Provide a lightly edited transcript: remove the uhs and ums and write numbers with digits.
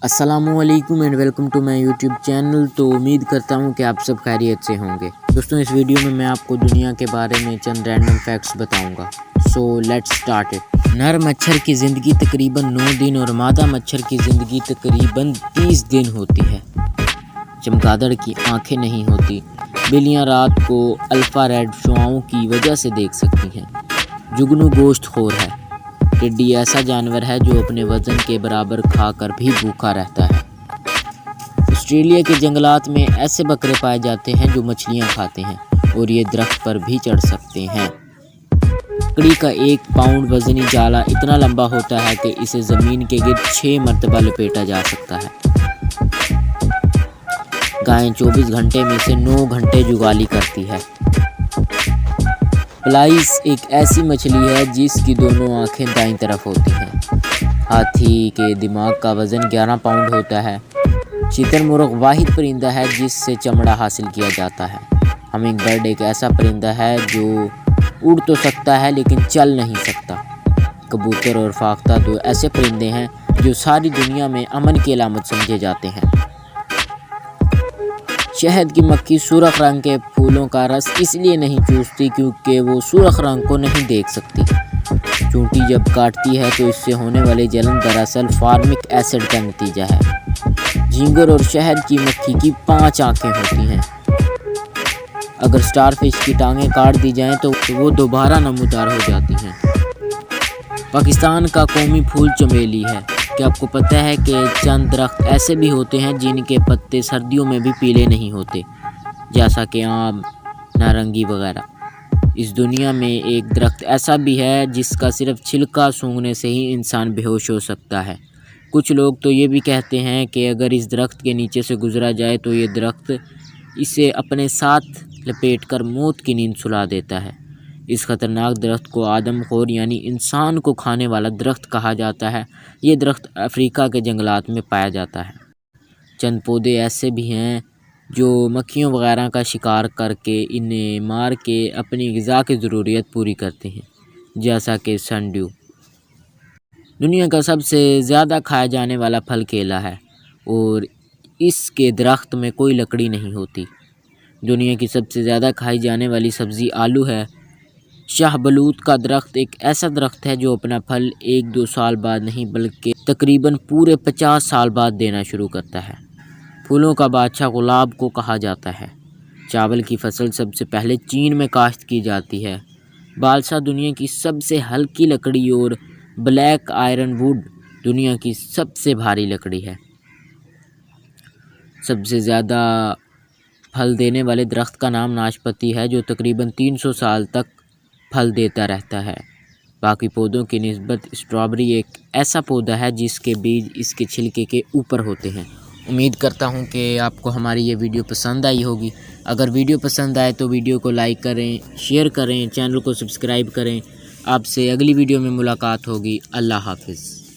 अस्सलाम वालेकुम and welcome to my YouTube channel. तो उम्मीद करता हूँ कि आप सब खैरियत से होंगे। दोस्तों, इस वीडियो में मैं आपको दुनिया के बारे में चंद रैंडम फैक्ट्स बताऊंगा। So let's start it. नर मच्छर की ज़िंदगी तकरीबन 9 दिन और मादा मच्छर की ज़िंदगी तकरीबन 30 दिन होती है। चमगादड़ की आंखें नहीं होती। बिल्लियाँ रात को अल्फ़ा रेड शुआओं की वजह से देख सकती हैं। जुगनू गोश्तखोर है। टिड्डी ऐसा जानवर है जो अपने वज़न के बराबर खाकर भी भूखा रहता है। ऑस्ट्रेलिया के जंगलात में ऐसे बकरे पाए जाते हैं जो मछलियाँ खाते हैं और ये दरख्त पर भी चढ़ सकते हैं। लकड़ी का 1 पाउंड वज़नी जाला इतना लंबा होता है कि इसे ज़मीन के गिर्द 6 मरतबा लपेटा जा सकता है। गाय 24 घंटे में से 9 घंटे जुगाली करती है। प्लाइस एक ऐसी मछली है जिसकी दोनों आंखें दाईं तरफ होती हैं। हाथी के दिमाग का वज़न 11 पाउंड होता है। शुतुरमुर्ग वाहिद परिंदा है जिससे चमड़ा हासिल किया जाता है। हमिंग बर्ड एक ऐसा परिंदा है जो उड़ तो सकता है लेकिन चल नहीं सकता। कबूतर और फाख्ता 2 ऐसे परिंदे हैं जो सारी दुनिया में अमन की अलामत समझे जाते हैं। शहद की मक्खी सुर्ख रंग के फूलों का रस इसलिए नहीं चूसती क्योंकि वो सुर्ख रंग को नहीं देख सकती। चूंटी जब काटती है तो इससे होने वाली जलन दरअसल फार्मिक एसिड का नतीजा है। झींगर और शहद की मक्खी की 5 आंखें होती हैं। अगर स्टारफिश की टांगें काट दी जाएं तो वो दोबारा नमूदार हो जाती हैं। पाकिस्तान का कौमी फूल चमेली है। क्या आपको पता है कि चंद दरख्त ऐसे भी होते हैं जिनके पत्ते सर्दियों में भी पीले नहीं होते, जैसा कि आम, नारंगी वगैरह। इस दुनिया में एक दरख्त ऐसा भी है जिसका सिर्फ छिलका सूंघने से ही इंसान बेहोश हो सकता है। कुछ लोग तो ये भी कहते हैं कि अगर इस दरख्त के नीचे से गुजरा जाए तो ये दरख्त इसे अपने साथ लपेटकर मौत की नींद सुला देता है। इस ख़तरनाक दरख्त को आदमखोर यानी इंसान को खाने वाला दरख्त कहा जाता है। ये दरख्त अफ्रीका के जंगलात में पाया जाता है। चंद पौधे ऐसे भी हैं जो मक्खियों वगैरह का शिकार करके इन्हें मार के अपनी ग़िज़ा की ज़रूरियत पूरी करते हैं, जैसा कि सनड्यू। दुनिया का सबसे ज़्यादा खाया जाने वाला फल केला है और इसके दरख्त में कोई लकड़ी नहीं होती। दुनिया की सबसे ज़्यादा खाई जाने वाली सब्ज़ी आलू है। शाहबलूत का दरख्त एक ऐसा दरख्त है जो अपना फल 1-2 साल बाद नहीं बल्कि तकरीबन पूरे 50 साल बाद देना शुरू करता है। फूलों का बादशाह गुलाब को कहा जाता है। चावल की फसल सबसे पहले चीन में काश्त की जाती है। बालसा दुनिया की सबसे हल्की लकड़ी और ब्लैक आयरन वुड दुनिया की सबसे भारी लकड़ी है। सबसे ज़्यादा फल देने वाले दरख्त का नाम नाशपाती है जो तकरीबन 300 साल तक फल देता रहता है। बाकी पौधों की निस्बत स्ट्रॉबेरी एक ऐसा पौधा है जिसके बीज इसके छिलके के ऊपर होते हैं। उम्मीद करता हूँ कि आपको हमारी ये वीडियो पसंद आई होगी। अगर वीडियो पसंद आए तो वीडियो को लाइक करें, शेयर करें, चैनल को सब्सक्राइब करें। आपसे अगली वीडियो में मुलाकात होगी। अल्लाह हाफ़िज़।